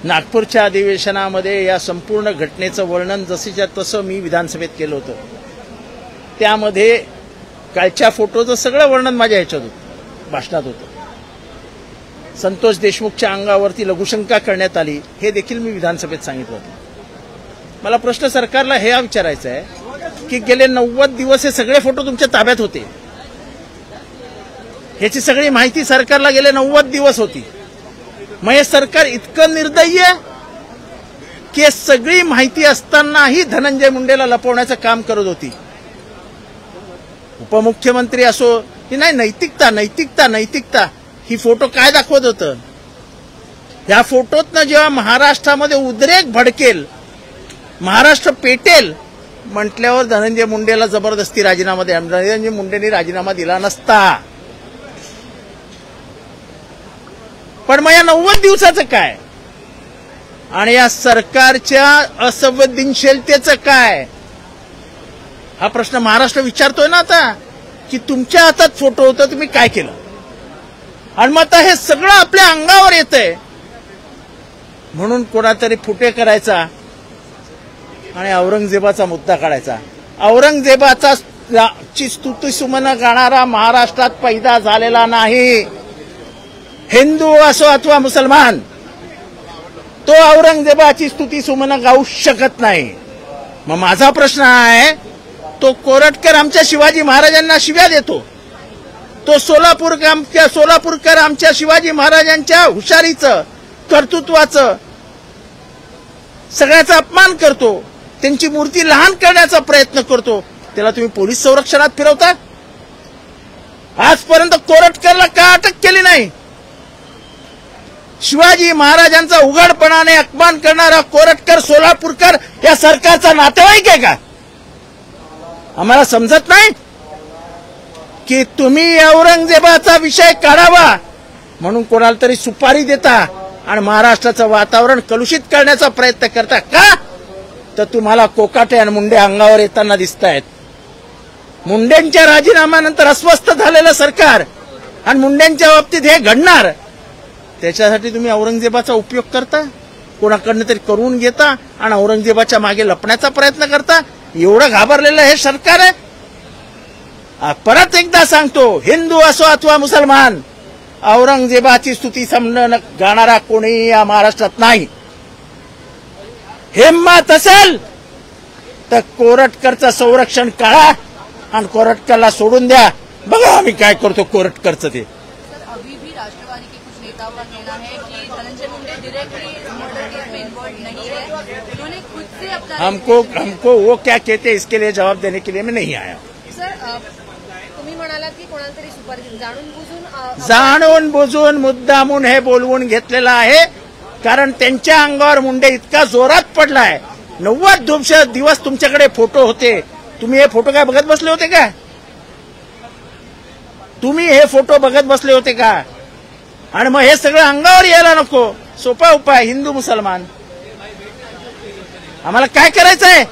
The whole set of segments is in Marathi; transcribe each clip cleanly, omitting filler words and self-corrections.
नागपूरच्या अधिवेशनामध्ये या संपूर्ण घटनेचं वर्णन जशीच्या तसं मी विधानसभेत केलं होतं. त्यामध्ये कालच्या फोटोचं सगळं वर्णन माझ्या ह्याच्यात होतं, भाषणात होतं. संतोष देशमुखच्या अंगावरती लघुशंका करण्यात आली हे देखील मी विधानसभेत सांगितलं होतं. मला प्रश्न सरकारला हे विचारायचा आहे की गेले 90 दिवस हे सगळे फोटो तुमच्या ताब्यात होते, ह्याची सगळी माहिती सरकारला गेले 90 दिवस होती. मग हे सरकार इतकं निर्दयी आहे की सगळी माहिती असतानाही धनंजय मुंडेला लपवण्याचं काम करत होती. उपमुख्यमंत्री असो की नाही, नैतिकता नैतिकता नैतिकता ही फोटो काय दाखवत होतं? या फोटोतनं जेव्हा महाराष्ट्रामध्ये उद्रेक भडकेल, महाराष्ट्र पेटेल म्हटल्यावर धनंजय मुंडेला जबरदस्ती राजीनामा द्या. धनंजय मुंडेंनी राजीनामा दिला नसता. पण मग या 90 दिवसाचं काय आणि या सरकारच्या असंवेदनशीलतेचं काय हा प्रश्न महाराष्ट्र विचारतोय ना आता, की तुमच्या हातात फोटो होता, तुम्ही काय केलं? आणि मग आता हे सगळं आपल्या अंगावर येतंय म्हणून कोणातरी फुटे करायचा आणि औरंगजेबाचा मुद्दा काढायचा. औरंगजेबाचा ची स्तुती सुमन गाणारा महाराष्ट्रात पैदा झालेला नाही. हिंदू असो अथवा मुसलमान, तो औरंगजेबाची स्तुती सुमन गाऊ शकत नाही. मग माझा प्रश्न आहे, तो कोरटकर आमच्या शिवाजी महाराजांना शिव्या देतो, तो सोलापूरकर आमच्या शिवाजी महाराजांच्या हुशारीचं, कर्तृत्वाचं सगळ्याचा अपमान करतो, त्यांची मूर्ती लहान करण्याचा प्रयत्न करतो, त्याला तुम्ही पोलीस संरक्षणात फिरवता? आजपर्यंत कोरटकरला का अटक केली नाही? शिवाजी महाराजांचा उघडपणाने अपमान करणारा कोरटकर, सोलापूरकर या सरकारचा नातेवाईक आहे का? आम्हाला समजत नाही की तुम्ही औरंगजेबाचा विषय काढावा म्हणून कोणाला तरी सुपारी देता आणि महाराष्ट्राचं वातावरण कलुषित करण्याचा प्रयत्न करता का? तर तुम्हाला कोकाटे आणि मुंडे अंगावर येताना दिसत आहेत. मुंडेंच्या राजीनाम्यानंतर अस्वस्थ झालेलं सरकार आणि मुंडेंच्या बाबतीत हे घडणार, त्याच्यासाठी तुम्ही औरंगजेबाचा उपयोग करता, कोणाकडनं तरी करून घेता आणि औरंगजेबाच्या मागे लपण्याचा प्रयत्न करता. एवढं घाबरलेलं हे सरकार आहे. परत एकदा सांगतो, हिंदू असो अथवा मुसलमान, औरंगजेबाची स्तुती समजून गाणारा कोणीही या महाराष्ट्रात नाही. हिम्मत असेल तर कोरटकरचं संरक्षण काढा आणि कोरटकरला सोडून द्या. बघा आम्ही काय करतो कोरटकरचं ते. अभी भी राष्ट्रवादी के कुछ नेताओं का कहना है कि धनंजय मुंडे डायरेक्टली मर्डर केस में इन्वॉल्व नहीं है, उन्होंने खुद से अपना हमको वो क्या कहते हैं इसके लिए जवाब देने के लिए मैं नहीं आया. सर, तुम्ही म्हणालात की कोणाला तरी सुपारी जाणून बुजून मुद्दामून हे बोलवून घेतलेलं आहे, कारण त्यांच्या अंगावर मुंडे इतका जोरात पडलाय. 90 दिवस तुमच्याकडे फोटो होते, तुम्ही हे फोटो काय बघत बसले होते का? तुम्ही हे फोटो बघत बसले होते का? आणि मग हे सगळं अंगावर यायला नको. सोपा उपाय, हिंदू मुसलमान. आम्हाला काय करायचंय?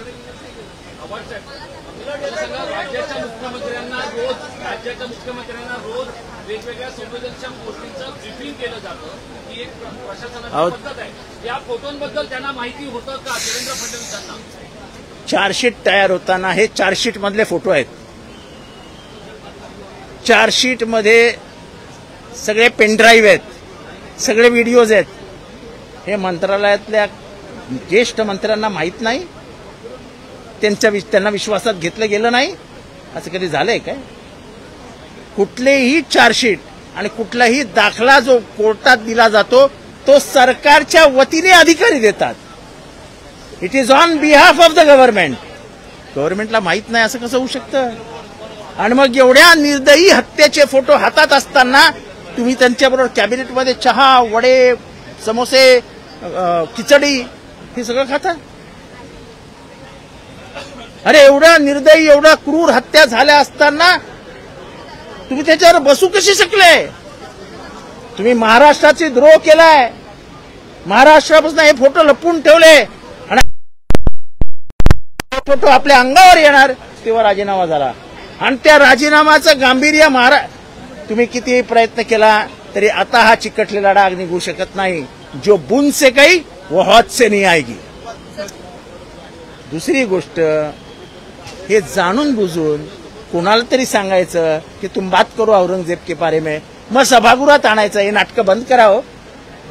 राज्याच्या मुख्यमंत्र्यांना रोज वेगवेगळ्या संवेदनशील गोष्टींचं ब्रीफिंग केलं जातं, ही एक प्रशासनाची पद्धत आहे. या फोटोंबद्दल त्यांना माहिती होतं का देवेंद्र फडणवीसांना? चार्जशीट तयार होताना हे चार्जशीट मधले फोटो आहेत. चार्जशीट मध्ये सगळे पेनड्राईव्ह आहेत, सगळे व्हिडिओज आहेत. हे मंत्रालयातल्या ज्येष्ठ मंत्र्यांना माहित नाही, त्यांना विश्वासात घेतलं गेलं नाही. असं कधी झालंय काय? कुठलेही चार्जशीट आणि कुठलाही दाखला जो कोर्टात दिला जातो तो सरकारच्या वतीने अधिकारी देतात. It is on behalf of the government. गव्हर्नमेंटला माहित नाही असं कसं होऊ शकतं? आणि मग एवढ्या निर्दयी हत्येचे फोटो हातात असताना तुम्ही त्यांच्याबरोबर कॅबिनेटमध्ये चहा, वडे, समोसे, खिचडी हे सगळं खाता? अरे एवढ्या निर्दयी, एवढ्या क्रूर हत्या झाल्या असताना तुम्ही त्याच्यावर बसू कशी शकले? तुम्ही महाराष्ट्राची द्रोह केलाय. महाराष्ट्रापासून हे फोटो लपवून ठेवले आणि फोटो आपल्या अंगावर येणार तेव्हा राजीनामा झाला. आणि त्या राजीनामाचं गांभीर्य तुम्ही कितीही प्रयत्न केला तरी आता हा चिकटलेला डाग निघू शकत नाही. जो बूंद से गई वो हौद से नहीं आएगी. दुसरी गोष्ट, हे जाणून बुजून कोणाला तरी सांगायचं की तुम बात करो औरंगजेब के बारे में, मग सभागृहात आणायचं. हे नाटकं बंद करा हो,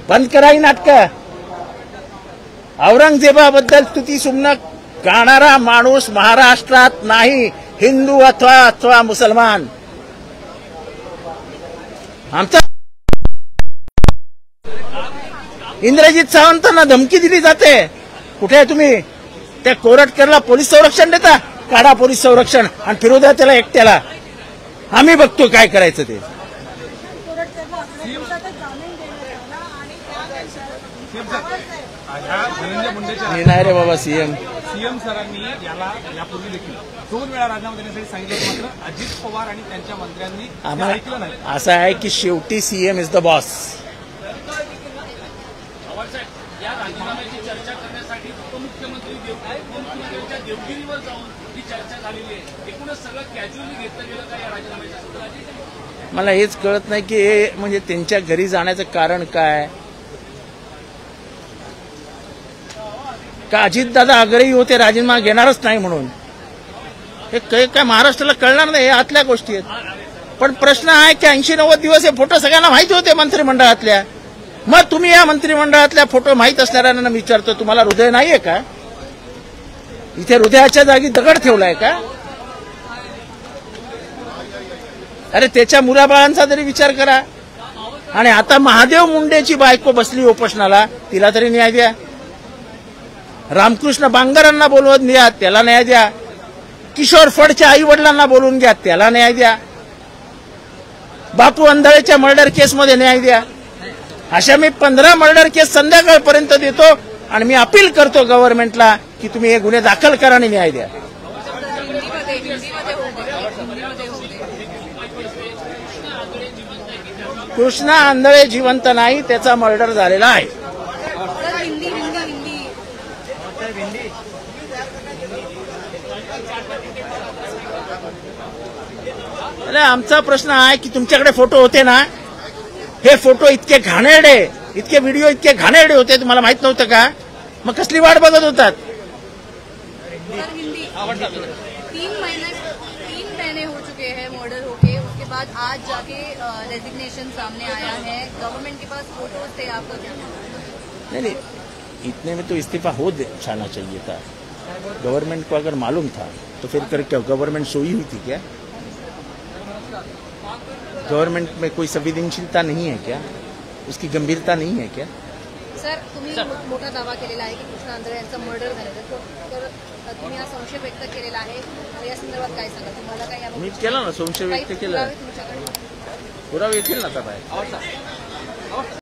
बंद करा ही नाटकं. औरंगजेबाबद्दल स्तुती सुमनं गाणारा माणूस महाराष्ट्रात नाही, हिंदू अथवा मुसलमान. आमचा इंद्रजित सावंतांना धमकी दिली जाते. कुठे आहे तुम्ही? त्या कोरटकरला पोलीस संरक्षण देता, काढा पोलीस संरक्षण आणि फिरू द्या त्याला एकट्याला. आम्ही बघतो काय करायचं ते. मी नाही रे बाबा सीएम सरांनी याला यापूर्वी देखील 2 वेळा राजीनामा देण्यासाठी सांगितलं, मात्र अजित पवार आणि त्यांच्या मंत्र्यांनी ते ऐकलं नाही. असं आहे की शेवटी सीएम इज द बॉस. या राजीनाम्याची चर्चा करण्यासाठी उपमुख्यमंत्र्यांच्या देवगिरीवर जाऊन ही चर्चा झालेली आहे. एकूणच सगळं कॅज्युअली घेतलं गेलं का या राजीनाम्याच्या संदर्भात? मला हेच कळत नाही की हे म्हणजे त्यांच्या घरी जाण्याचं कारण काय. का अजितदादा आग्रही होते राजीनामा घेणारच नाही म्हणून? हे काय महाराष्ट्राला कळणार नाही. हे आतल्या गोष्टी आहेत. पण प्रश्न आहे की 80-90 दिवस हे फोटो सगळ्यांना माहिती होते मंत्रिमंडळातल्या. मग तुम्ही या मंत्रिमंडळातल्या फोटो माहीत असणाऱ्यांना विचारतो, तुम्हाला हृदय नाहीये का? इथे हृदयाच्या जागी दगड ठेवलाय का? अरे त्याच्या मुलाबाळांचा तरी विचार करा. आणि आता महादेव मुंडेची बायको बसली उपोषणाला, तिला तरी न्याय द्या. रामकृष्ण बांगरांना बोलवून द्या, त्याला न्याय द्या. किशोर फडच्या आई वडिलांना बोलवून घ्या, त्याला न्याय द्या. बापू अंधाळेच्या मर्डर केसमध्ये न्याय द्या. अशा मी 15 मर्डर केस संध्याकाळपर्यंत देतो आणि मी अपील करतो गव्हर्नमेंटला की तुम्ही हे गुन्हे दाखल करा आणि न्याय द्या. कृष्णा आंधळे जिवंत नाही, त्याचा मर्डर झालेला आहे. अरे आमचा प्रश्न आहे की तुमच्याकडे फोटो होते ना, हे फोटो इतके घाणेरडे, इतके व्हिडिओ इतके घाणेरडे होते, तुम्हाला माहित नव्हतं का? मग कसली वाट बघत होतात? 3 महीने हो चुके हैं मर्डर होके, उसके बाद आज जाके रेजिग्नेशन सामने आया है. गवर्नमेंट के पास फोटोज थे, आपका क्या? नहीं, इतने में तो इस्तीफा हो जाना चाहिए था. गवर्नमेंट को अगर मालूम था तो फिर कर क्या गवर्नमेंट सोई हुई थी क्या? गवर्नमेंट में कोई संवेदनशीलता नहीं है क्या? उसकी गंभीरता नहीं है क्या? सर, तुम्ही मोठा दावा केलेला आहे की कृष्णा आंधळे यांचा मर्डर झालेला, तर तुम्ही हा संशय व्यक्त केलेला आहे. या संदर्भात काय सांगा? तुम्हाला काय मी केला ना, संशय व्यक्त केला. पुरावे येतील ना आता बाहेर.